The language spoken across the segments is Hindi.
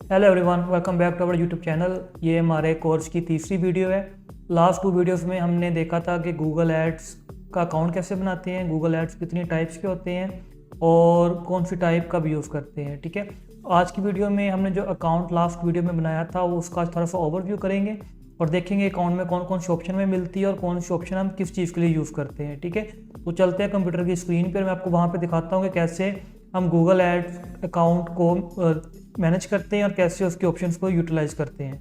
Hello everyone, welcome back to our YouTube channel. ये हमारे कोर्स की तीसरी वीडियो है। लास्ट 2 वीडियोस में हमने देखा था कि गूगल एड्स का अकाउंट कैसे बनाते हैं, गूगल एड्स कितनी टाइप्स के होते हैं और कौन सी टाइप का भी यूज़ करते हैं। ठीक है, आज की वीडियो में हमने जो अकाउंट लास्ट वीडियो में बनाया था वो उसका थोड़ा सा ओवरव्यू करेंगे और देखेंगे अकाउंट में कौन कौन सी ऑप्शन में मिलती है और कौन सी ऑप्शन हम किस चीज़ के लिए यूज़ करते हैं। ठीक है, तो चलते हैं कंप्यूटर की स्क्रीन पर। मैं आपको वहाँ पर दिखाता हूँ कि कैसे हम गूगल एड्स अकाउंट को मैनेज करते हैं और कैसे उसके ऑप्शंस को यूटिलाइज करते हैं।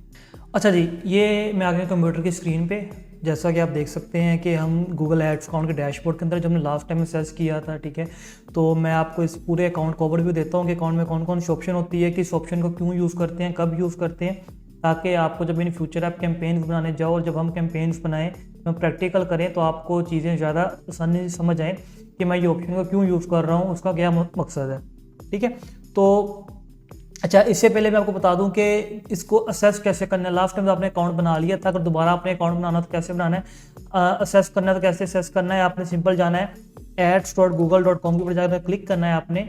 अच्छा जी, ये मैं आ गया कंप्यूटर की स्क्रीन पे। जैसा कि आप देख सकते हैं कि हम गूगल एड्स अकाउंट के डैशबोर्ड के अंदर जब हमने लास्ट टाइम में सर्च किया था, ठीक है, तो मैं आपको इस पूरे अकाउंट का ओवरव्यू देता हूँ कि अकाउंट में कौन कौन सी ऑप्शन होती है, किस ऑप्शन को क्यों यूज़ करते हैं, कब यूज़ करते हैं, ताकि आपको जब इन फ्यूचर आप कैंपेन्स बनाने जाओ और जब हम कैंपेन्स बनाएं हम प्रैक्टिकल करें तो आपको चीज़ें ज़्यादा आसानी से समझ आएँ कि मैं ये ऑप्शन को क्यों यूज़ कर रहा हूँ, उसका क्या मकसद है। ठीक है, तो अच्छा, इससे पहले मैं आपको बता दूं कि इसको असेस कैसे करना है। लास्ट टाइम तो आपने अकाउंट बना लिया था, अगर दोबारा आपने अकाउंट बनाना तो कैसे बनाना है, असेस करना है तो कैसे असेस करना है। आपने सिंपल जाना है ads.google.com के ऊपर जाकर क्लिक करना है।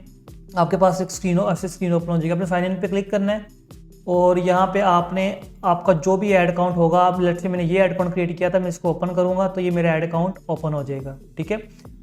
आपके पास एक स्क्रीन ओपन हो जाएगी। आपने साइन इन पे क्लिक करना है और यहाँ पे आपका जो भी ऐड अकाउंट होगा, आप लेट्स से मैंने ये ऐड अकाउंट क्रिएट किया था, मैं इसको ओपन करूँगा तो ये मेरा ऐड अकाउंट ओपन हो जाएगा। ठीक है,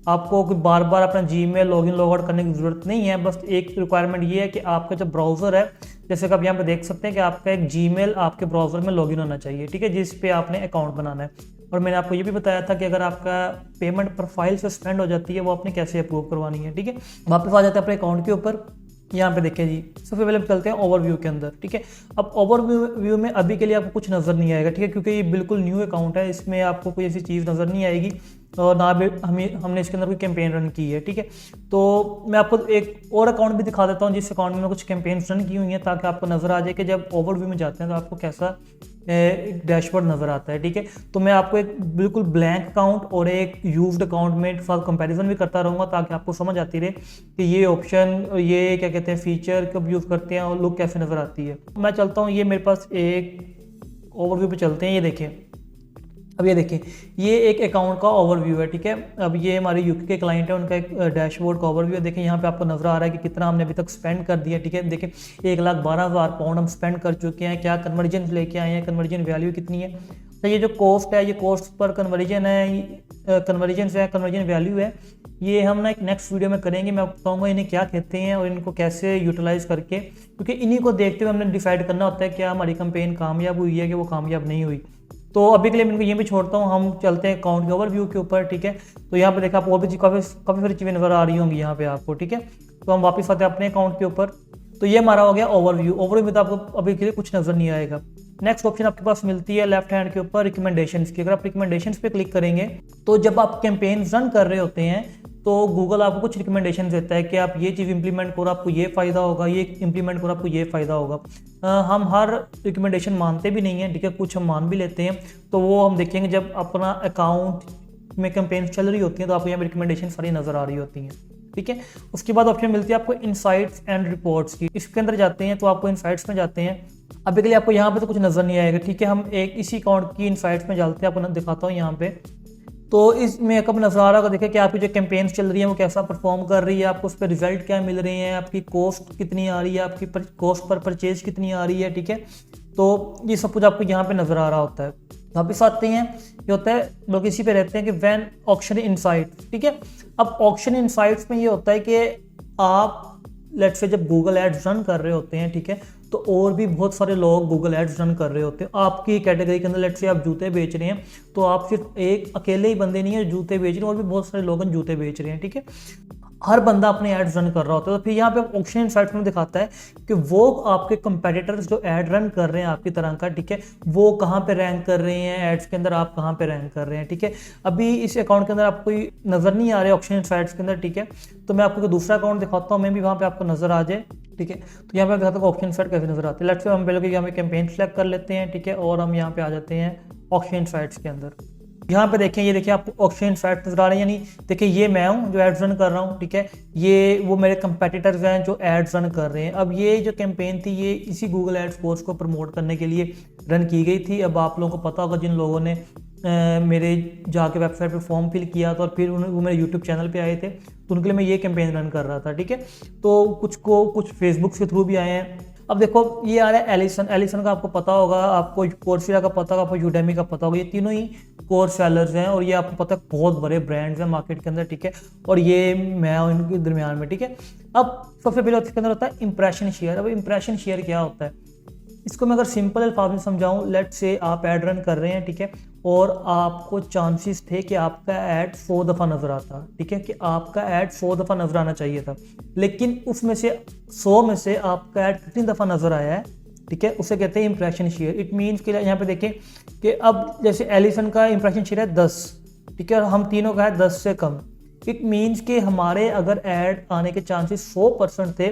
आपको बार बार अपना जीमेल लॉगिन लॉगआउट करने की ज़रूरत नहीं है। बस एक रिक्वायरमेंट ये है कि आपका जो ब्राउज़र है, जैसे कि आप यहाँ पे देख सकते हैं कि आपका एक जीमेल आपके ब्राउज़र में लॉगिन होना चाहिए। ठीक है, जिस पे आपने अकाउंट बनाना है। और मैंने आपको ये भी बताया था कि अगर आपका पेमेंट प्रोफाइल से स्पेंड हो जाती है वो आपने कैसे अप्रूव करवानी है। ठीक है, वापस आ जाते हैं अपने अकाउंट के ऊपर। यहाँ पे देखिए जी, सबसे पहले चलते हैं ओवरव्यू के अंदर। ठीक है, अब ओवरव्यू में अभी के लिए आपको कुछ नज़र नहीं आएगा। ठीक है, क्योंकि ये बिल्कुल न्यू अकाउंट है, इसमें आपको कोई ऐसी चीज़ नज़र नहीं आएगी और ना भी हमने इसके अंदर कोई कैंपेन रन की है। ठीक है, तो मैं आपको एक और अकाउंट भी दिखा देता हूँ जिस अकाउंट में कुछ कैंपेन रन की हुई हैं, ताकि आपको नज़र आ जाए कि जब ओवरव्यू में जाते हैं तो आपको कैसा एक डैशबोर्ड नज़र आता है। ठीक है, तो मैं आपको एक बिल्कुल ब्लैंक अकाउंट और एक यूज्ड अकाउंट में साथ कंपैरिजन भी करता रहूँगा ताकि आपको समझ आती रहे कि ये ऑप्शन, ये क्या कहते हैं, फीचर कब यूज़ करते हैं और लुक कैसे नज़र आती है। मैं चलता हूँ, ये मेरे पास एक ओवरव्यू पे चलते हैं। ये देखिए, अब ये देखिए, ये एक अकाउंट का ओवरव्यू है। ठीक है, अब ये हमारे यूके के क्लाइंट है, उनका एक डैशबोर्ड का ओवरव्यू है। देखिए यहाँ पे आपको नजर आ रहा है कि कितना हमने अभी तक स्पेंड कर दिया। ठीक है, देखिए 1,12,000 हम स्पेंड कर चुके हैं। क्या कन्वर्जन लेके आए हैं, कन्वर्जन वैल्यू कितनी है। तो ये जो कॉस्ट है, ये कॉस्ट पर कन्वर्जन है, कन्वर्जन से कन्वर्जन वैल्यू है। ये हम ना एक नेक्स्ट वीडियो में करेंगे। मैं बताऊंगा इन्हें क्या कहते हैं और इनको कैसे यूटिलाइज करके, क्योंकि इन्हीं को देखते हुए हमने डिसाइड करना होता है क्या हमारी कैंपेन कामयाब हुई है कि वो कामयाब नहीं हुई। तो अभी के लिए मैं इनको ये भी छोड़ता हूँ, हम चलते हैं अकाउंट के ओवरव्यू के ऊपर। ठीक है, तो यहाँ पे देखा आप और भी काफ़ी सारी चीज़ें नज़र आ रही होंगी यहाँ पे आपको। ठीक है, तो हम वापस आते हैं अपने अकाउंट के ऊपर। तो ये हमारा हो गया ओवरव्यू में तो आपको अभी के लिए कुछ नज़र नहीं आएगा। नेक्स्ट ऑप्शन आपके पास मिलती है लेफ्ट हैंड के ऊपर रिकमेंडेशंस की। अगर आप रिकमेंडेशंस पे क्लिक करेंगे तो जब आप कैंपेन रन कर रहे होते हैं तो गूगल आपको कुछ रिकमेंडेशन देता है कि आप ये चीज़ इंप्लीमेंट करो, आपको ये फ़ायदा होगा, ये इंप्लीमेंट करो, आपको ये फ़ायदा होगा। हम हर रिकमेंडेशन मानते भी नहीं हैं। ठीक है, कुछ हम मान भी लेते हैं। तो वो हम देखेंगे जब अपना अकाउंट में कैंपेन चल रही होती है तो आपको यहाँ पर रिकमेंडेशन सारी नज़र आ रही होती हैं। ठीक है, उसके बाद ऑप्शन मिलती है आपको इनसाइट्स एंड रिपोर्ट्स की। इसके अंदर जाते हैं तो आपको इनसाइट्स में जाते हैं। अभी के लिए आपको यहाँ पे तो कुछ नज़र नहीं आएगा। ठीक है, हम एक इसी अकाउंट की इनसाइट्स में जाते हैं, आपको दिखाता हूँ यहाँ पे। तो इसमें कब नज़र आ रहा होगा, देखिए कि आपकी जो कैंपेन्स चल रही है वो कैसा परफॉर्म कर रही है, आपको उस पर रिजल्ट क्या मिल रहे हैं, आपकी कॉस्ट कितनी आ रही है, आपकी कॉस्ट पर परचेज कितनी आ रही है। ठीक है, तो ये सब कुछ आपको यहाँ पे नज़र आ रहा होता है। वापस आते हैं, ये होता है लोग इसी पे रहते हैं कि व्हेन ऑक्शन इनसाइट्स। ठीक है, अब ऑक्शन इनसाइट्स में ये होता है कि आप लेट्स से जब गूगल एड्स रन कर रहे होते हैं, ठीक है, तो और भी बहुत सारे लोग गूगल एड्स रन कर रहे होते हैं आपकी कैटेगरी के अंदर। लेट्स से आप जूते बेच रहे हैं तो आप सिर्फ एक अकेले ही बंदे नहीं है जूते बेच रहे हैं, और भी बहुत सारे लोग जूते बेच रहे हैं। ठीक है, हर बंदा अपने एड्स रन कर रहा होता है। तो फिर यहाँ पे ऑप्शन इनसाइट्स में दिखाता है कि वो आपके कंपेटिटर्स जो ऐड रन कर रहे हैं आपकी तरह का, ठीक है, वो कहाँ पे रैंक कर रहे हैं एड्स के अंदर, आप कहाँ पे रैंक कर रहे हैं। ठीक है, अभी इस अकाउंट के अंदर आपको कोई नज़र नहीं आ रहे ऑप्शन इनसाइट्स के अंदर। ठीक है, तो मैं आपको दूसरा अकाउंट दिखाता हूँ, मैं भी वहाँ पे आपको नज़र आ जाए। ठीक है, तो यहाँ पे दिखाता हूँ ऑप्शन इनसाइट कैसे नज़र आते हैं। लेट्स से हम पहले यहाँ पे कैंपेन सेलेक्ट कर लेते हैं। ठीक है, और हम यहाँ पे आ जाते हैं ऑप्शन इनसाइट्स के अंदर। यहाँ पे देखें, ये देखिए आपको ऑप्शन इनसाइट्स नजर आ रहे हैं, यानी देखिए ये मैं हूँ जो एड्स रन कर रहा हूँ। ठीक है, ये वो मेरे कंपेटिटर्स हैं जो एड्स रन कर रहे हैं। अब ये जो कैंपेन थी ये इसी गूगल एड्स कोर्स को प्रमोट करने के लिए रन की गई थी। अब आप लोगों को पता होगा जिन लोगों ने मेरे जाके वेबसाइट पे फॉर्म फिल किया था और फिर वो मेरे यूट्यूब चैनल पे आए थे, तो उनके लिए मैं ये कैंपेन रन कर रहा था। ठीक है, तो कुछ फेसबुक के थ्रू भी आए हैं, अब देखो ये आ रहा है एलिसन का आपको पता होगा, आपको कोर्सेरा का पता होगा, आपको यूडेमी का पता होगा, ये तीनों ही कोर्स सेलर्स हैं और ये आपको पता है बहुत बड़े ब्रांड्स हैं मार्केट के अंदर, ठीक है। और ये मैं हूं इनके दरमियान में, ठीक है। अब सबसे पहले इसके अंदर होता है इंप्रेशन शेयर। अब इंप्रेशन शेयर क्या होता है, इसको मैं अगर सिंपल अल्फाज में समझाऊं, लेट से आप ऐड रन कर रहे हैं, ठीक है, और आपको चांसेस थे कि आपका ऐड 100 दफ़ा नज़र आता, ठीक है, कि आपका ऐड 100 दफ़ा नज़र आना चाहिए था, लेकिन उसमें से 100 में से आपका ऐड कितनी दफ़ा नज़र आया है, ठीक है, उसे कहते हैं इंप्रेशन शेयर। इट मीन्स कि यहाँ पे देखें कि अब जैसे एलिसन का इंप्रेशन शेयर है 10, ठीक है, और हम तीनों का है 10 से कम। इट मीन्स कि हमारे अगर ऐड आने के चांसेस 100% थे,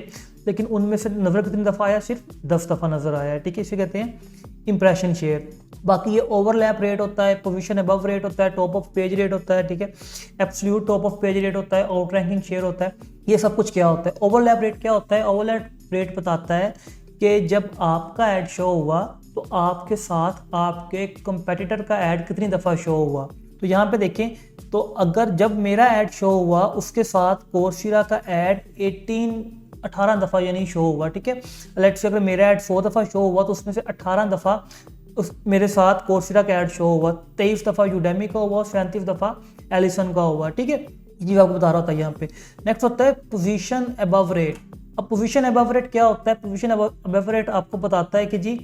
लेकिन उनमें से नज़र कितनी दफ़ा आया, सिर्फ 10 दफ़ा नज़र आया है, ठीक है, इसे कहते हैं इंप्रेशन शेयर। बाकी ये ओवरलैप रेट होता है, पोजीशन अबव रेट होता है, टॉप ऑफ पेज रेट होता है, ठीक है, absolute top of page rate होता है, आउट रैंकिंग शेयर होता है, ये सब कुछ क्या होता है। ओवरलैप रेट क्या होता है, ओवरलैप रेट बताता है कि जब आपका ऐड शो हुआ तो आपके साथ आपके कंपेटिटर का ऐड कितनी दफ़ा शो हुआ। तो यहाँ पे देखें, तो अगर जब मेरा ऐड शो हुआ उसके साथ कोर्सेरा का ऐड 18 दफ़ा यानी शो हुआ, ठीक है। लेट्स से अगर मेरा ऐड 100 दफ़ा शो हुआ तो उसमें से 18 दफ़ा उस मेरे साथ कोर्सेरा का ऐड शो हुआ, 23 दफ़ा यूडेमी का हुआ, 37 दफ़ा एलिसन का हुआ, ठीक है। ये आपको बता रहा होता है यहाँ पे। नेक्स्ट होता है पोजीशन अबव रेट। अब पोजीशन अबव रेट क्या होता है, पोजीशन अबव रेट आपको बताता है कि जी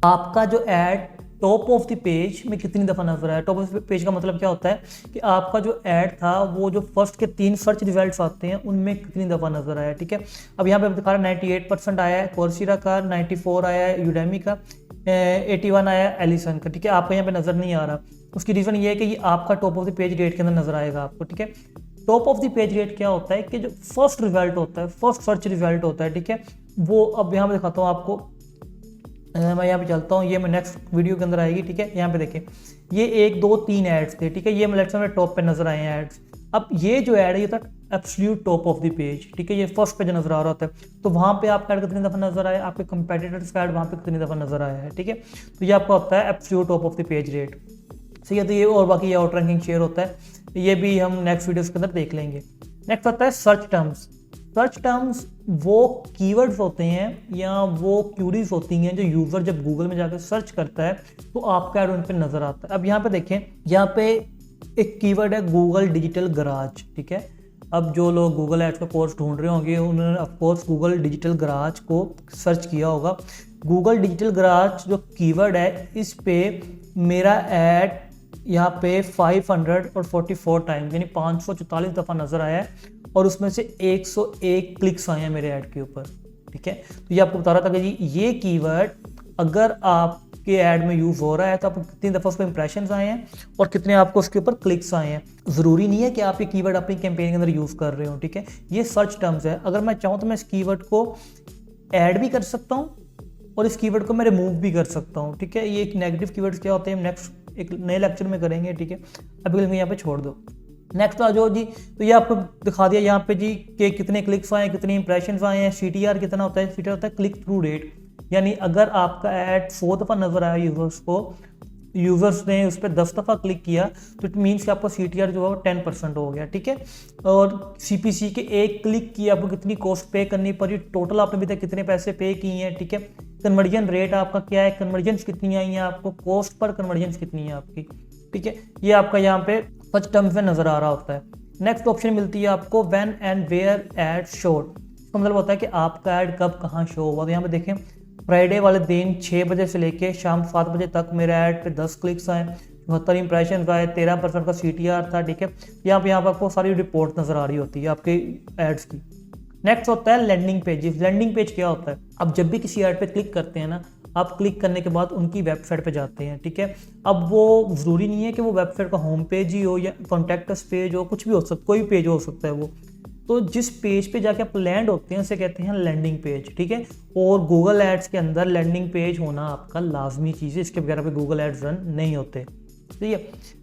आपका जो add top of the page में कितनी दफ़ा नजर आया। टॉप ऑफ द पेज का मतलब क्या होता है कि आपका जो ऐड था वो जो फर्स्ट के 3 सर्च रिजल्ट्स आते हैं उनमें कितनी दफ़ा नजर आया, ठीक है। अब यहाँ पे दिखा रहा है 98% आया है कोर्सेरा का, 94 आया है यूडेमी का, 81 आया है एलिसन का, ठीक है। आपका यहाँ पे नज़र नहीं आ रहा, उसकी रीज़न ये है कि ये आपका top of the page rate के अंदर नजर आएगा आपको, ठीक है। Top of the page rate क्या होता है कि जो फर्स्ट रिजल्ट होता है, फर्स्ट सर्च रिजल्ट होता है, ठीक है, वो अब यहाँ पे दिखाता हूँ आपको। मैं यहाँ पे चलता हूँ, ये मैं नेक्स्ट वीडियो के अंदर आएगी, ठीक है। यहाँ पे देखें ये 1 2 3 एड्स थे, ठीक है, ये लेट्स से मेरे टॉप पे नजर आए हैं एड्स। अब ये जो ऐड है ये था absolute top of the page, ठीक है, ये फर्स्ट पे जो नजर आ रहा होता है, तो वहाँ पे आपका ऐड कितनी दफ़ा नजर आया, आपके कंपेटिटर्स का ऐड वहाँ पे कितनी दफ़ा नजर आया है, ठीक है। तो ये आपका होता है absolute top of the page rate, सही है। तो ये और बाकी ये आउट रैंकिंग शेयर होता है, ये भी हम नेक्स्ट वीडियोस के अंदर देख लेंगे। नेक्स्ट आता है सर्च टर्म्स। सर्च टर्म्स वो कीवर्ड्स होते हैं या वो क्यूरीज होती हैं जो यूज़र जब गूगल में जाकर सर्च करता है तो आपका ऐड उन पर नज़र आता है। अब यहाँ पे देखें, यहाँ पे एक कीवर्ड है गूगल डिजिटल गराज, ठीक है। अब जो लोग गूगल एड्स का कोर्स ढूंढ रहे होंगे उन्होंने ऑफकोर्स गूगल डिजिटल गराज को सर्च किया होगा। गूगल डिजिटल गराज जो कीवर्ड है, इस पे मेरा ऐड यहाँ पे 544 टाइम्स यानी 544 दफ़ा नज़र आया है और उसमें से 101 क्लिक्स आए हैं मेरे ऐड के ऊपर, ठीक है। तो ये आपको बता रहा था कि जी ये कीवर्ड अगर आपके ऐड में यूज़ हो रहा है तो आपको कितनी दफ़ा उस पर इंप्रेशंस आए हैं और कितने आपको उसके ऊपर क्लिक्स आए हैं। ज़रूरी नहीं है कि आप ये कीवर्ड अपनी कैंपेन के अंदर यूज़ कर रहे हो, ठीक है। ये सर्च टर्म्स है, अगर मैं चाहूँ तो मैं इस कीवर्ड को ऐड भी कर सकता हूँ और इस कीवर्ड को मैं रिमूव भी कर सकता हूँ, ठीक है। ये एक नेगेटिव कीवर्ड्स क्या होते हैं हम नेक्स्ट एक नए लेक्चर में करेंगे, ठीक है। अभी के लिए यहाँ पे छोड़ दो। नेक्स्ट आ जाओ जी, तो ये आपको दिखा दिया यहाँ पे जी कि कितने क्लिक्स आए हैं, कितने इंप्रेशंस आए हैं, CTR कितना होता है। CTR होता है क्लिक थ्रू रेट, यानी अगर आपका ऐड 100 दफ़ा नजर आया यूजर्स को, यूजर्स ने उस पर 10 दफ़ा क्लिक किया तो इट मीन्स कि आपका CTR जो है 10% हो गया, ठीक है। और CPC के एक क्लिक की आपको कितनी कॉस्ट पे करनी पड़ी, टोटल आपने अभी तक कितने पैसे पे किए हैं, ठीक है। कन्वर्जन रेट आपका क्या है, कन्वर्जन कितनी आई हैं आपको, कॉस्ट पर कन्वर्जन कितनी है आपकी, ठीक है। ये आपका यहाँ पे सर्च टर्म्स में नजर आ रहा होता है। नेक्स्ट ऑप्शन मिलती है आपको when and where ad showed. इसका मतलब होता है कि आपका ऐड कब कहाँ शो हुआ। तो यहाँ पे देखें फ्राइडे वाले दिन 6 बजे से लेके शाम 7 बजे तक मेरे ऐड पे 10 क्लिक्स आए, 74 इंप्रेशन आए, 13% का CTR था, ठीक है। यहाँ पे आपको सारी रिपोर्ट नजर आ रही होती है आपके एड्स की। नेक्स्ट होता है लैंडिंग पेजेस। लैंडिंग पेज क्या होता है, आप जब भी किसी ऐड पे क्लिक करते हैं ना, आप क्लिक करने के बाद उनकी वेबसाइट पे जाते हैं, ठीक है। अब वो ज़रूरी नहीं है कि वो वेबसाइट का होम पेज ही हो या कॉन्टैक्ट अस पेज हो, कुछ भी हो सकता, कोई पेज हो सकता है वो। तो जिस पेज पे जाके आप लैंड होते हैं उसे कहते हैं लैंडिंग पेज, ठीक है। और गूगल एड्स के अंदर लैंडिंग पेज होना आपका लाजमी चीज़ है, इसके बगैर पे गूगल एड्स रन नहीं होते, ठीक है।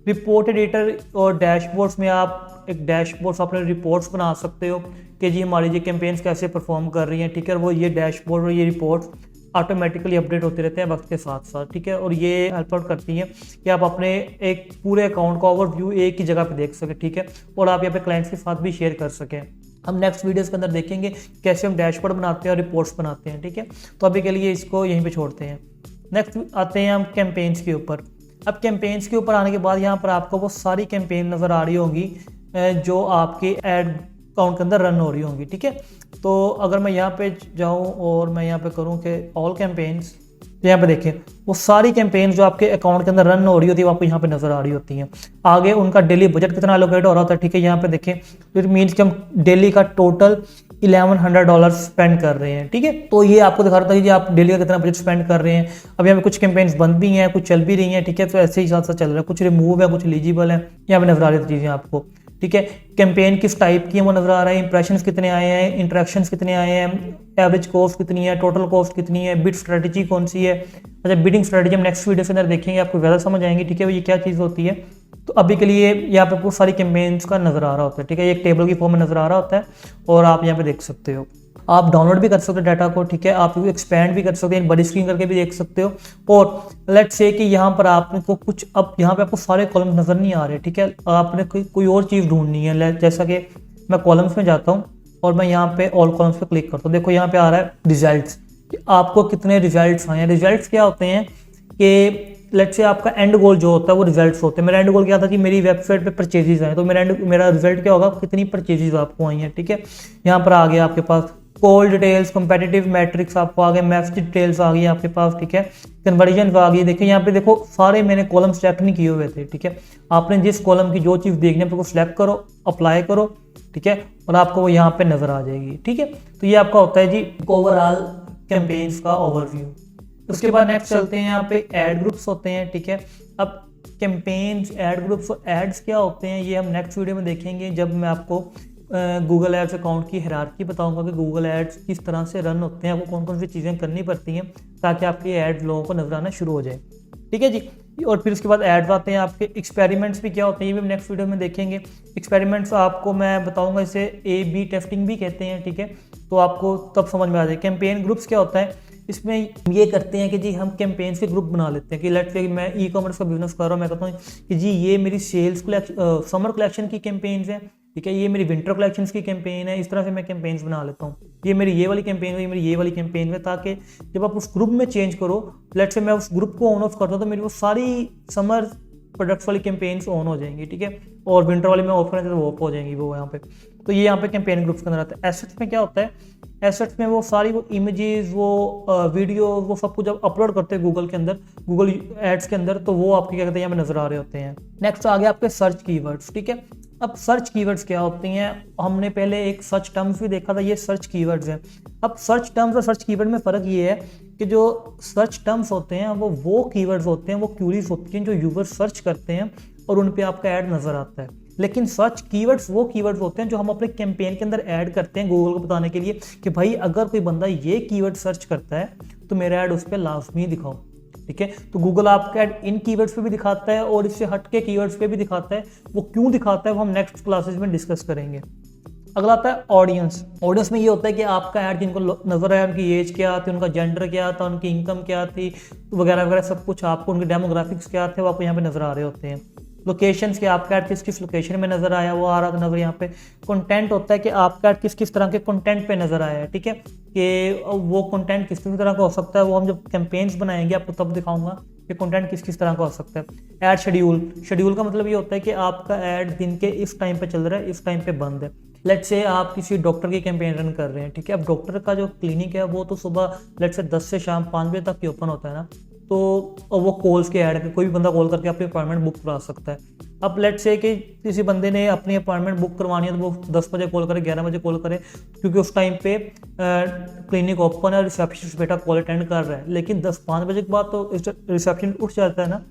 रिपोर्ट एडिटर और डैशबोर्ड्स में आप एक डैशबोर्ड्स अपने रिपोर्ट्स बना सकते हो कि जी हमारी ये कैंपेन्स कैसे परफॉर्म कर रही हैं, ठीक है। वो ये डैशबोर्ड और ये रिपोर्ट्स ऑटोमेटिकली अपडेट होते रहते हैं वक्त के साथ साथ, ठीक है। और ये हेल्प आउट करती हैं कि आप अपने एक पूरे अकाउंट का ओवरव्यू एक ही जगह पे देख सकें, ठीक है। और आप यहाँ पे क्लाइंट्स के साथ भी शेयर कर सकें। हम नेक्स्ट वीडियोस के अंदर देखेंगे कैसे हम डैशबोर्ड बनाते हैं और रिपोर्ट्स बनाते हैं, ठीक है। तो अभी के लिए इसको यहीं पे छोड़ते हैं। नेक्स्ट आते हैं हम कैंपेन्स के ऊपर। अब कैंपेन्स के ऊपर आने के बाद यहाँ पर आपको वो सारी कैंपेन नज़र आ रही होंगी जो आपके एड अकाउंट के अंदर रन हो रही होंगी, ठीक है। तो अगर मैं यहाँ पे जाऊँ और मैं यहाँ पे करूँ कि ऑल कैंपेन्स, तो यहाँ पे देखें वो सारी कैंपेन जो आपके अकाउंट के अंदर रन हो रही होती है वो आपको यहाँ पे नजर आ रही होती हैं। आगे उनका डेली बजट कितना एलोकेट हो रहा होता है, ठीक है। यहाँ पे देखें इट मीन्स कि हम डेली का टोटल $1100 स्पेंड कर रहे हैं, ठीक है। तो ये आपको दिखा रहा था कि आप डेली का कितना बजट स्पेंड कर रहे हैं। अब यहाँ पे कुछ कैंपेन्स बंद भी हैं, कुछ चल भी रही हैं, ठीक है। तो ऐसे ही साथ साथ चल रहा है, कुछ रिमूव है, कुछ एलिजिबल है, यहाँ पे नजर आ रही चीज़ें आपको, ठीक है। कैंपेन किस टाइप की है वो नजर आ रहा है, इंप्रेशंस कितने आए हैं, इंटरेक्शंस कितने आए हैं, एवरेज कॉस्ट कितनी है, टोटल कॉस्ट कितनी है, बिड स्ट्रेटजी कौन सी है। अच्छा, बिडिंग स्ट्रेटजी हम नेक्स्ट वीडियो के अंदर देखेंगे, आपको ज़्यादा समझ आएंगी, ठीक है। ये क्या चीज़ होती है। तो अभी के लिए यहाँ पे बहुत सारी कैंपेन्स का नजर आ रहा होता है, ठीक है। एक टेबल की फॉर्म में नजर आ रहा होता है और आप यहाँ पे देख सकते हो। आप डाउनलोड भी कर सकते हो डाटा को, ठीक है। आप एक्सपैंड भी कर सकते हैं, बड़ी स्क्रीन करके भी देख सकते हो। और लेट्स से कि यहाँ पर आपको कुछ, अब यहाँ पे आपको सारे कॉलम नजर नहीं आ रहे, ठीक है। आपने कोई और चीज़ ढूंढनी है, जैसा कि मैं कॉलम्स में जाता हूँ और मैं यहाँ पे ऑल कॉलम्स पे क्लिक करता हूँ। देखो यहाँ पे आ रहा है रिजल्ट्स, आपको कितने रिजल्ट्स आए हैं। रिजल्ट्स क्या होते हैं कि लेट्स से आपका एंड गोल जो होता है वो रिजल्ट्स होते हैं। मेरा एंड गोल क्या था कि मेरी वेबसाइट पे परचेजेज आए, तो मेरा रिजल्ट क्या होगा, कितनी परचेजेज आपको आई हैं, ठीक है। यहाँ पर आ गया आपके पास कॉल डिटेल्स, कंपेटिटिव मैट्रिक्स आपको आ गए, मैच डिटेल्स आ गई आपके पास, ठीक है। कन्वर्जन आ गई। देखिए यहाँ पे देखो सारे मैंने कॉलम सेलेक्ट नहीं किए हुए थे, ठीक है। आपने जिस कॉलम की जो चीज़ देखनी है उसको सिलेक्ट करो, अप्लाई करो, ठीक है, और आपको वो यहाँ पे नजर आ जाएगी, ठीक है। तो ये आपका होता है जी ओवरऑल कैंपेन्स का ओवरव्यू। उसके बाद नेक्स्ट चलते हैं, यहाँ पे एड ग्रुप्स होते हैं, ठीक है। अब कैंपेन्स, एड ग्रुप्स और एड्स क्या होते हैं ये हम नेक्स्ट वीडियो में देखेंगे, जब मैं आपको गूगल एड्स अकाउंट की हायरार्की बताऊंगा कि गूगल एड्स किस तरह से रन होते हैं, आपको कौन कौन सी चीज़ें करनी पड़ती हैं ताकि आपके एड्स लोगों को नजर आना शुरू हो जाए, ठीक है जी। और फिर उसके बाद एड्स आते हैं आपके। एक्सपेरिमेंट्स भी क्या होते हैं ये भी हम नेक्स्ट वीडियो में देखेंगे। एक्सपेरिमेंट्स आपको मैं बताऊंगा, इसे A/B टेस्टिंग भी कहते हैं, ठीक है। तो आपको तब समझ में आ जाए। कैंपेन ग्रुप्स क्या होता है, इसमें ये करते हैं कि जी हम कैंपेन्स के ग्रुप बना लेते हैं कि लेट्स से मैं ई-कॉमर्स का बिजनेस कर रहा हूँ, मैं कहता हूँ कि जी ये मेरी समर कलेक्शन की कैंपेन्स हैं, ठीक है। ये मेरी विंटर कलेक्शंस की कैंपेन है। इस तरह से मैं कैंपेन्स बना लेता हूँ। ये मेरी ये वाली कैंपेन है, ये मेरी ये वाली कैंपेन है, ताकि जब आप उस ग्रुप में चेंज करो, लेट्स से मैं उस ग्रुप को ऑन ऑफ करता हूँ तो मेरी वो सारी समर प्रोडक्ट्स वाली कैंपेन्स ऑन हो जाएंगी, ठीक है। और विंटर वाली में ऑफ करेंगे तो वो ऑफ हो जाएंगी वो यहाँ पे। तो ये यहाँ पे कैंपेन ग्रुप्स के अंदर आता है। एसेट्स में क्या होता है, एसेट्स में वो सारी वो इमेजेस, वो वीडियो, वो सब कुछ जब अपलोड करते हैं गूगल के अंदर, गूगल एड्स के अंदर, तो वो आपके क्या कहते हैं यहाँ पे नजर आ रहे होते हैं। नेक्स्ट आ गया आपके सर्च कीवर्ड्स, ठीक है। अब सर्च कीवर्ड्स क्या होती हैं, हमने पहले एक सर्च टर्म्स भी देखा था, ये सर्च कीवर्ड्स हैं। अब सर्च टर्म्स और सर्च कीवर्ड में फ़र्क ये है कि जो सर्च टर्म्स होते हैं वो कीवर्ड्स होते हैं, वो क्यूरीज होती हैं जो यूजर सर्च करते हैं और उन पे आपका ऐड नज़र आता है। लेकिन सर्च कीवर्ड्स वो कीवर्ड्स होते हैं जो हम अपने कैंपेन के अंदर ऐड करते हैं गूगल को बताने के लिए कि भाई अगर कोई बंदा ये कीवर्ड सर्च करता है तो मेरा ऐड उस पर लाजमी दिखाओ, ठीक है। तो गूगल आपका ऐड इन कीवर्ड्स पे भी दिखाता है और इससे हट के कीवर्ड्स पे भी दिखाता है। वो क्यों दिखाता है वो हम नेक्स्ट क्लासेस में डिस्कस करेंगे। अगला आता है ऑडियंस। ऑडियंस में ये होता है कि आपका ऐड जिनको नजर आया, उनकी एज क्या थी, उनका जेंडर क्या था, उनकी इनकम क्या थी, वगैरह वगैरह सब कुछ आपको, उनके डेमोग्राफिक्स क्या थे वो आपको यहाँ पे नजर आ रहे होते हैं। लोकेशंस के आपका ऐड किस किस लोकेशन में नजर आया वो आ रहा था नजर यहाँ पे। कंटेंट होता है कि आपका ऐड किस किस तरह के कंटेंट पे नजर आया है, ठीक है। कि वो कंटेंट किस किस तरह का हो सकता है वो हम जब कैंपेन्स बनाएंगे आपको तब दिखाऊंगा कि कंटेंट किस किस तरह का हो सकता है। ऐड शेड्यूल का मतलब ये होता है कि आपका ऐड दिन के इस टाइम पे चल रहा है, इस टाइम पे बंद है। लेट्स से आप किसी डॉक्टर की कैंपेन रन कर रहे हैं, ठीक है। अब डॉक्टर का जो क्लिनिक है वो तो सुबह लेट्स से 10 से शाम 5 बजे तक ही ओपन होता है ना, तो वो कॉल्स के ऐड है, कोई भी बंदा कॉल करके अपनी अपॉइंटमेंट बुक करा सकता है। अब लेट्स से कि किसी बंदे ने अपनी अपॉइंटमेंट बुक करवानी है तो वो 10 बजे कॉल करे, 11 बजे कॉल करे, क्योंकि उस टाइम पे क्लिनिक ओपन है, रिसेप्शनिस्ट बेटा कॉल अटेंड कर रहा है। लेकिन 10-5 बजे के बाद तो रिसेप्शन उठ जाता है ना,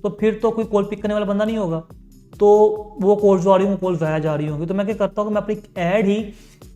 तो फिर तो कोई कॉल पिक करने वाला बंदा नहीं होगा, तो वो कॉल्स जो आ रही होंगी कॉल्स ज़ाया जा रही होंगी। तो मैं क्या करता हूँ कि मैं अपनी ऐड ही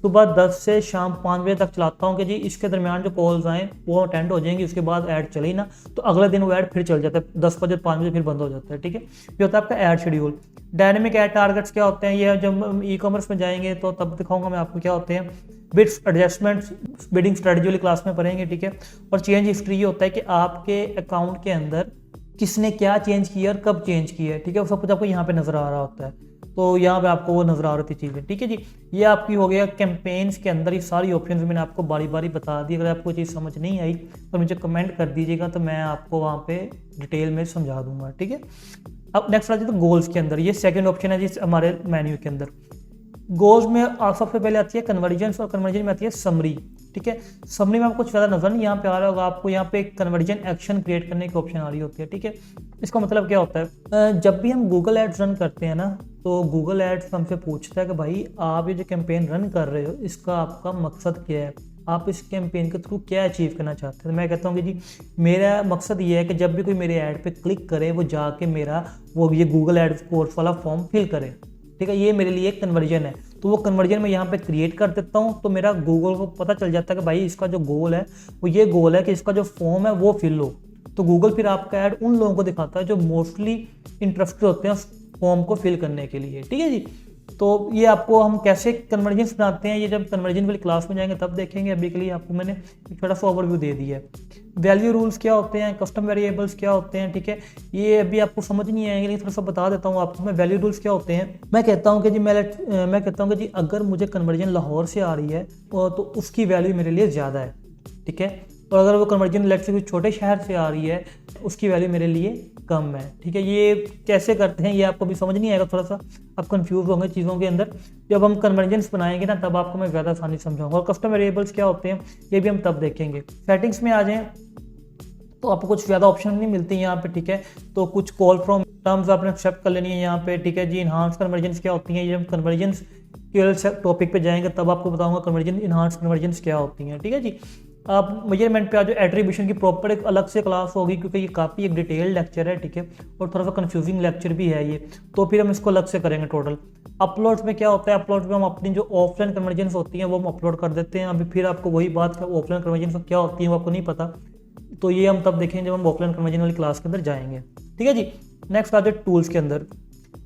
सुबह 10 से शाम 5 बजे तक चलाता हूँ कि जी इसके दरमियान जो कॉल्स आएँ वो अटेंड हो जाएंगी, उसके बाद ऐड चले ना तो अगले दिन वो ऐड फिर चल जाता है, 10 बजे 5 बजे फिर बंद हो जाता है, ठीक है। ये होता है आपका add schedule. Dynamic add targets क्या होते हैं, ये जब हम ई-कॉमर्स में जाएंगे तो तब दिखाऊंगा मैं आपको क्या होते हैं। बिड्स एडजस्टमेंट्स बिडिंग स्ट्रेटजी वाली क्लास में पढ़ेंगे, ठीक है। और चेंज हिस्ट्री ये होता है कि आपके अकाउंट के अंदर किसने क्या चेंज किया और कब चेंज किया है, ठीक है। वो सब कुछ आपको यहाँ पे नजर आ रहा होता है। तो यहाँ पे आपको वो नज़र आ रही थी चीज़ें, ठीक है जी। ये आपकी हो गया कैंपेन्स के अंदर ये सारी ऑप्शंस मैंने आपको बारी बारी बता दी। अगर आपको चीज़ समझ नहीं आई तो मुझे कमेंट कर दीजिएगा, तो मैं आपको वहाँ पे डिटेल में समझा दूंगा, ठीक है। अब नेक्स्ट आ जाए तो गोल्स के अंदर, ये सेकंड ऑप्शन है जी हमारे मेन्यू के अंदर। गोल्स में सबसे पहले आती है कन्वर्जन, और कन्वर्जन में आती है समरी, ठीक है। समरी में आपको कुछ ज़्यादा नजर नहीं यहाँ पे आ रहा होगा आपको, यहाँ पे कन्वर्जन एक्शन क्रिएट करने की ऑप्शन आ रही होती है, ठीक है। इसका मतलब क्या होता है, जब भी हम गूगल एड्स रन करते हैं ना, तो गूगल एड्स हमसे पूछता है कि भाई आप ये जो कैंपेन रन कर रहे हो इसका आपका मकसद क्या है, आप इस कैंपेन के थ्रू क्या अचीव करना चाहते हैं। तो मैं कहता हूँ कि जी मेरा मकसद ये है कि जब भी कोई मेरे ऐड पे क्लिक करे वो जाके मेरा वो ये गूगल एड्स कोर्स वाला फॉर्म फिल करे, ठीक है। ये मेरे लिए एक कन्वर्जन है, तो वो कन्वर्जन मैं यहाँ पे क्रिएट कर देता हूँ, तो मेरा गूगल को पता चल जाता है कि भाई इसका जो गोल है वो ये गोल है कि इसका जो फॉर्म है वो फिल हो। तो गूगल फिर आपका ऐड उन लोगों को दिखाता है जो मोस्टली इंटरेस्टेड होते हैं फॉर्म को फिल करने के लिए, ठीक है जी। तो ये आपको हम कैसे कन्वर्जन बनाते हैं, ये जब कन्वर्जन वाली क्लास में जाएंगे तब देखेंगे। अभी के लिए आपको मैंने एक छोटा सा ओवरव्यू दे दिया है। वैल्यू रूल्स क्या होते हैं, कस्टम वेरिएबल्स क्या होते हैं, ठीक है। ये अभी आपको समझ नहीं आएंगे, लेकिन थोड़ा सा बता देता हूँ आपको मैं। वैल्यू रूल्स क्या होते हैं, मैं कहता हूँ कि जी मैं कहता हूँ कि जी अगर मुझे कन्वर्जन लाहौर से आ रही है तो उसकी वैल्यू मेरे लिए ज़्यादा है, ठीक है। और अगर वो कन्वर्जन लेट से कोई छोटे शहर से आ रही है उसकी वैल्यू मेरे लिए कम है, ठीक है। ये कैसे करते हैं ये आपको भी समझ नहीं आएगा, थोड़ा सा आप कंफ्यूज होंगे चीज़ों के अंदर। जब हम कन्वर्जेंस बनाएंगे ना तब आपको मैं ज़्यादा आसानी समझाऊंगा। और कस्टम वेरिएबल्स क्या होते हैं ये भी हम तब देखेंगे। सेटिंग्स में आ जाएं तो आपको कुछ ज़्यादा ऑप्शन नहीं मिलती यहाँ पे, ठीक है। तो कुछ कॉल फ्रॉम टर्म्स आपने एक्सेप्ट कर लेनी है यहाँ पे, ठीक है जी। इनहांस कन्वर्जेंस क्या होती हैं, ये हम कन्वर्जेंस के टॉपिक पे जाएंगे तब आपको बताऊंगा कन्वर्जन इनहांस कन्वर्जेंस क्या होती हैं, ठीक है जी। आप मेजरमेंट पे आ जाओ, एट्रीब्यूशन की प्रॉपर एक अलग से क्लास होगी क्योंकि ये काफ़ी एक डिटेल्ड लेक्चर है, ठीक है। और थोड़ा सा कंफ्यूजिंग लेक्चर भी है ये, तो फिर हम इसको अलग से करेंगे टोटल। अपलोड्स में क्या होता है, अपलोड्स में हम अपनी जो ऑफलाइन कन्वर्जेंस होती हैं वो हम अपलोड कर देते हैं। अभी फिर आपको वही बात है, ऑफलाइन कन्वर्जेंस क्या होती है वो आपको नहीं पता, तो ये हम तब देखेंगे जब हम ऑफलाइन कन्वर्जन वाली क्लास के अंदर जाएंगे, ठीक है जी। नेक्स्ट आ जाए टूल्स के अंदर।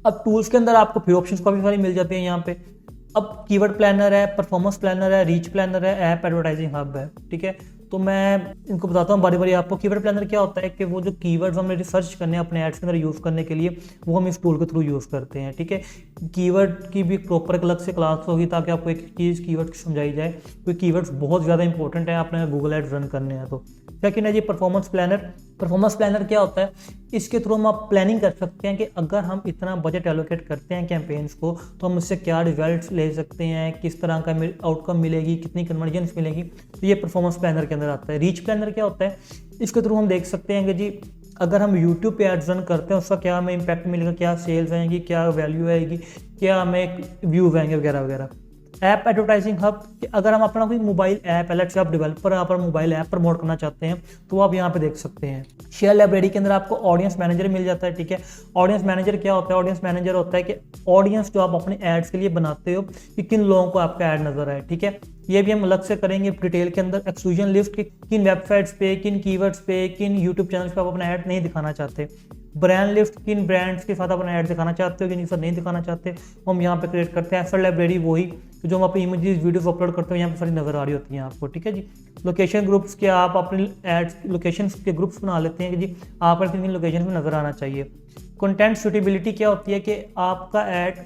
अब टूल्स के अंदर आपको फिर ऑप्शंस काफ़ी सारी मिल जाती हैं यहाँ पे। अब कीवर्ड प्लानर है, परफॉर्मेंस प्लानर है, रीच प्लानर है, ऐप एडवर्टाइजिंग हब है, ठीक है। तो मैं इनको बताता हूँ बारी बारी आपको। कीवर्ड प्लानर क्या होता है कि वो जो कीवर्ड्स हमें रिसर्च करने हैं अपने एड्स के अंदर यूज़ करने के लिए वो हम इस टूल के थ्रू यूज़ करते हैं, ठीक है। कीवर्ड की भी प्रॉपर एक अलग से क्लास होगी ताकि आपको एक चीज़ कीवर्ड समझाई जाए, क्योंकि कीवर्ड्स बहुत ज़्यादा इंपॉर्टेंट है आपने गूगल एड्स रन करने हैं तो। सेकंड है जी परफॉर्मेंस प्लानर। परफॉर्मेंस प्लानर क्या होता है, इसके थ्रू हम आप प्लानिंग कर सकते हैं कि अगर हम इतना बजट एलोकेट करते हैं कैंपेन्स को तो हम इससे क्या रिजल्ट्स ले सकते हैं, किस तरह का आउटकम मिलेगी, कितनी कन्वर्जेंस मिलेगी, तो ये परफॉर्मेंस प्लानर के अंदर आता है। रीच प्लानर क्या होता है, इसके थ्रू हम देख सकते हैं कि जी अगर हम यूट्यूब पे एड्स रन करते हैं उसका क्या हमें इंपैक्ट मिलेगा, क्या सेल्स आएंगी, क्या वैल्यू आएगी, क्या हमें व्यूज आएंगे वगैरह वगैरह। ऐप एडवर्टाइजिंग हब, अगर हम अपना कोई मोबाइल ऐप है, लेट्स से आप डेवलपर यहाँ पर मोबाइल ऐप प्रमोट करना चाहते हैं तो आप यहाँ पे देख सकते हैं। शेयर लाइब्रेरी के अंदर आपको ऑडियंस मैनेजर मिल जाता है, ठीक है। ऑडियंस मैनेजर क्या होता है, ऑडियंस मैनेजर होता है कि ऑडियंस जो आप अपने एड्स के लिए बनाते हो कि किन लोगों को आपका ऐड नजर आए, ठीक है। ये भी हम अलग से करेंगे डिटेल के अंदर। एक्सक्लूजन लिस्ट की किन वेबसाइट्स पे, किन कीवर्ड्स पे, किन यूट्यूब चैनल्स पे आप अपना ऐड नहीं दिखाना चाहते। ब्रांड लिस्ट, किन ब्रांड्स के साथ अपना ऐड दिखाना चाहते हो, किन के साथ नहीं दिखाना चाहते, हम यहाँ पे क्रिएट करते हैं। एफर्ट लाइब्रेरी वही तो जो हम अपनी इमेजेस वीडियोस अपलोड करते हैं यहाँ पे सारी नजर आ रही होती हैं आपको, ठीक है जी। लोकेशन ग्रुप्स के आप अपने एड्स लोकेशन के ग्रुप्स बना लेते हैं कि जी आप किन किन लोकेशन में नजर आना चाहिए। कंटेंट सूटेबिलिटी क्या होती है कि आपका ऐड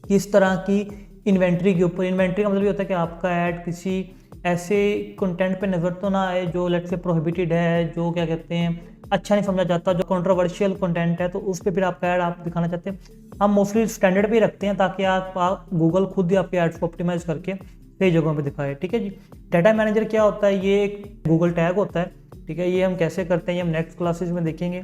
किस तरह की इन्वेंट्री के ऊपर, इन्वेंट्री का मतलब ये होता है कि आपका ऐड किसी ऐसे कंटेंट पे नजर तो ना आए जो लेट्स से प्रोहिबिटेड है, जो क्या कहते हैं अच्छा नहीं समझा जाता, जो कंट्रोवर्शियल कंटेंट है, तो उस पर फिर आपका ऐड आप दिखाना चाहते हैं। हम मोस्टली स्टैंडर्ड पे रखते हैं ताकि आप गूगल खुद ही आपके एड्स को ऑप्टिमाइज करके सही जगहों पे दिखाए, ठीक है जी। डाटा मैनेजर क्या होता है, ये एक गूगल टैग होता है, ठीक है। ये हम कैसे करते हैं ये हम नेक्स्ट क्लासेस में देखेंगे।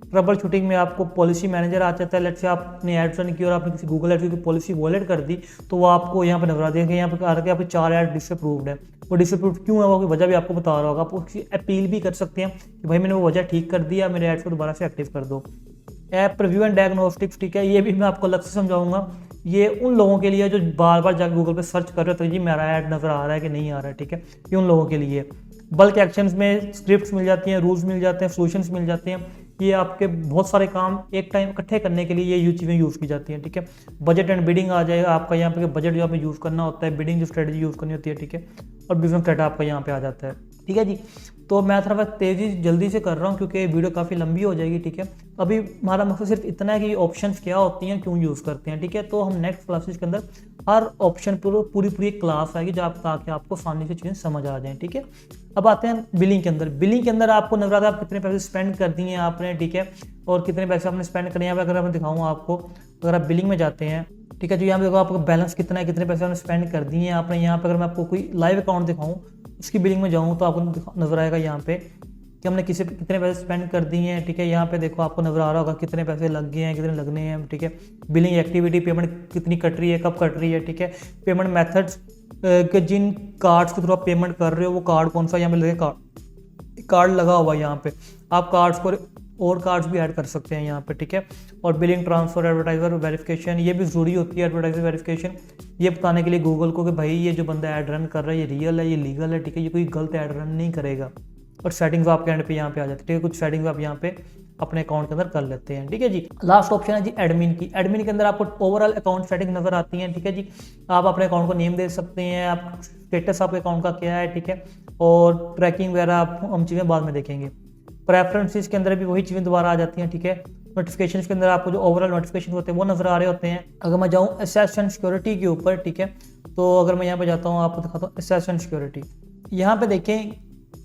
ट्रबल शूटिंग में आपको पॉलिसी मैनेजर आ जाता है। लेट्स से आपने एड्स रन की और आपने किसी गूगल एड्स की पॉलिसी वॉलेट कर दी तो वो आपको यहाँ पर नजर आ देंगे, यहाँ पर आ रहा है आपके 4 ऐड डिसअप्रूव्ड है। वो डिसअप्रूव्ड क्यों है, वो वजह भी आपको बता रहा होगा। आप उसकी अपील भी कर सकते हैं कि भाई मैंने वो वजह ठीक कर दिया, मेरे एड्स को दोबारा से एक्टिव कर दो। ऐप रिव्यू एंड डायग्नोस्टिक्स, ठीक है, ये भी मैं आपको अलग से समझाऊंगा। ये उन लोगों के लिए जो बार बार जाकर गूगल पे सर्च कर रहे हो तो जी मेरा ऐड नज़र आ रहा है कि नहीं आ रहा है, ठीक है, ये उन लोगों के लिए। बल्क एक्शंस में स्क्रिप्ट्स मिल जाती हैं, रूल्स मिल जाते हैं, सोल्यूशंस मिल जाते हैं। ये आपके बहुत सारे काम एक टाइम इकट्ठे करने के लिए ये चीज़ें यूज़ की जाती हैं, ठीक है। बजट एंड बिडिंग आ जाएगा आपका यहाँ पे, बजट जो आपने यूज़ करना होता है, बिडिंग जो स्ट्रेटजी यूज़ करनी होती है, ठीक है, और बिजनेस डाटा आपका यहाँ पे आ जाता है, ठीक है जी। तो मैं थोड़ा तेज़ी जल्दी से कर रहा हूँ क्योंकि वीडियो काफ़ी लंबी हो जाएगी, ठीक है। अभी हमारा मकसद सिर्फ इतना है कि ऑप्शंस क्या होती हैं, क्यों यूज़ करते हैं, ठीक है। तो हम नेक्स्ट क्लासेस के अंदर हर ऑप्शन पूरी क्लास आएगी जब ताकि आपको आसानी से चीज़ें समझ आ जाएं, ठीक है। अब आते हैं बिलिंग के अंदर। बिलिंग के अंदर आपको नजर आता है आप कितने पैसे स्पेंड कर दिए हैं आपने, ठीक है, और कितने पैसे आपने स्पेंड करने हैं। अगर मैं दिखाऊँ आपको, अगर आप बिलिंग में जाते हैं, ठीक है, तो यहाँ पे देखो आपको बैलेंस कितना है, कितने पैसे आपने स्पेंड कर दिए हैं आपने। यहाँ पे अगर मैं आपको कोई लाइव अकाउंट दिखाऊँ, उसकी बिलिंग में जाऊँ तो आपको नजर आएगा यहाँ पे कि हमने कितने पैसे स्पेंड कर दिए हैं, ठीक है। यहाँ पे देखो आपको नजर आ रहा होगा कितने पैसे लग गए हैं, कितने लगने हैं, ठीक है। बिलिंग एक्टिविटी, पेमेंट कितनी कट रही है, कब कट रही है, ठीक है। पेमेंट मेथड्स के जिन कार्ड्स के थ्रू आप पेमेंट कर रहे हो वो कार्ड कौन सा, यहाँ पे लगे कार्ड लगा हुआ है यहाँ पे। आप कार्ड्स को और कार्ड्स भी ऐड कर सकते हैं यहाँ पे, ठीक है। और बिलिंग, ट्रांसफर, एडवर्टाइजर वेरिफिकेशन, ये भी जरूरी होती है एडवर्टाइजर वेरिफिकेशन, ये बताने के लिए गूगल को कि भाई ये जो बंदा ऐड रन कर रहा है ये रियल है, ये लीगल है, ठीक है, ये कोई गलत ऐड रन नहीं करेगा। और सेटिंग्स आपके एंड पे यहाँ पे आ जाती है, ठीक है। कुछ सेटिंग्स आप यहाँ पे अपने अकाउंट के अंदर कर लेते हैं, ठीक है जी। लास्ट ऑप्शन है जी एडमिन की। एडमिन के अंदर आपको ओवरऑल अकाउंट सेटिंग नजर आती है, ठीक है जी। आप अपने अकाउंट को नेम दे सकते हैं, आप स्टेटस आपके अकाउंट का क्या है, ठीक है, और ट्रैकिंग वगैरह हम चीज़ें बाद में देखेंगे। प्रेफरेंसेस के अंदर भी वही चीज़ें दोबारा आ जाती हैं, ठीक है। नोटिफिकेशंस के अंदर आपको जो ओवरऑल नोटिफिकेशन होते हैं वो नजर आ रहे होते हैं। अगर मैं जाऊँ एसेस एंड सिक्योरिटी के ऊपर, ठीक है, तो अगर मैं यहाँ पे जाता हूँ आपको दिखाता हूँ एसेस एंड सिक्योरिटी। यहाँ पे देखें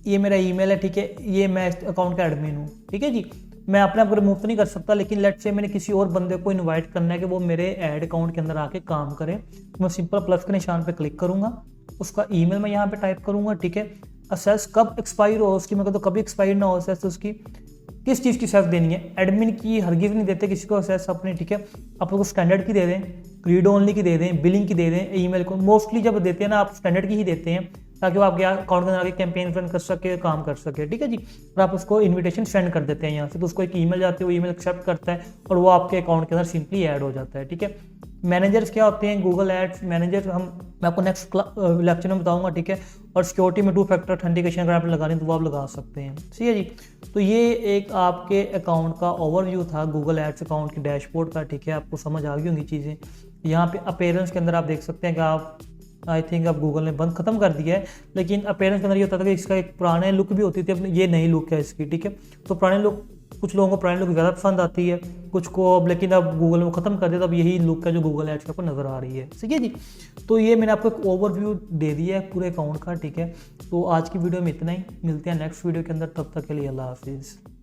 ये मेरा ईमेल है, ठीक है, ये मैं अकाउंट का एडमिन हूँ, ठीक है जी। मैं अपने आप को रिमूव तो नहीं कर सकता, लेकिन लेट्स से मैंने किसी और बंदे को इनवाइट करना है कि वो मेरे ऐड अकाउंट के अंदर आके काम करे, तो मैं सिंपल प्लस के निशान पे क्लिक करूंगा, उसका ईमेल मैं यहाँ पे टाइप करूंगा, ठीक है। असेस कब एक्सपायर हो उसकी, मैं तो कभी एक्सपायर ना हो असेस, उसकी किस चीज़ की असेस देनी है। एडमिन की हरगिज़ नहीं देते किसी को असेस अपने, ठीक है। आप लोग स्टैंडर्ड की दे दें, रीड ओनली की दे दें, बिलिंग की दे दें, ईमेल को मोस्टली जब देते हैं ना आप स्टैंडर्ड की ही देते हैं ताकि वो आपके अकाउंट के अंदर आगे कैंपेन रन कर सके, काम कर सके, ठीक है जी। और आप उसको इन्विटेशन सेंड कर देते हैं यहाँ से, तो उसको एक ईमेल जाती है, वो ईमेल एक्सेप्ट करता है और वो आपके अकाउंट के अंदर सिंपली ऐड हो जाता है, ठीक है। मैनेजर्स क्या होते हैं, गूगल एड्स मैनेजर मैं आपको नेक्स्ट लेक्चर में बताऊंगा, ठीक है। और सिक्योरिटी में 2 फैक्टर ऑथेंटिकेशन अगर आपने लगानी तो वो आप लगा सकते हैं, ठीक है जी। तो ये एक आपके अकाउंट का ओवरव्यू था गूगल एड्स अकाउंट के डैशबोर्ड का, ठीक है। आपको समझ आ गई होंगी चीज़ें। यहाँ पे अपीयरेंस के अंदर आप देख सकते हैं कि आप आई थिंक अब गूगल ने बंद खत्म कर दिया है, लेकिन अपीयरेंस के अंदर ये होता था कि इसका एक पुराने लुक भी होती थी, अपनी ये नई लुक है इसकी, ठीक है। तो पुराने लुक कुछ लोगों को पुरानी लुक ज़्यादा पसंद आती है, कुछ को अब, लेकिन अब गूगल ने ख़त्म कर दिया, तो अब यही लुक है जो गूगल एड्स के ऊपर नज़र आ रही है, ठीक है जी। तो ये मैंने आपको एक ओवरव्यू दे दिया है पूरे अकाउंट का, ठीक है। तो आज की वीडियो में इतना ही, मिलते हैं नेक्स्ट वीडियो के अंदर, तब तक के लिए अल्लाह हाफिज़।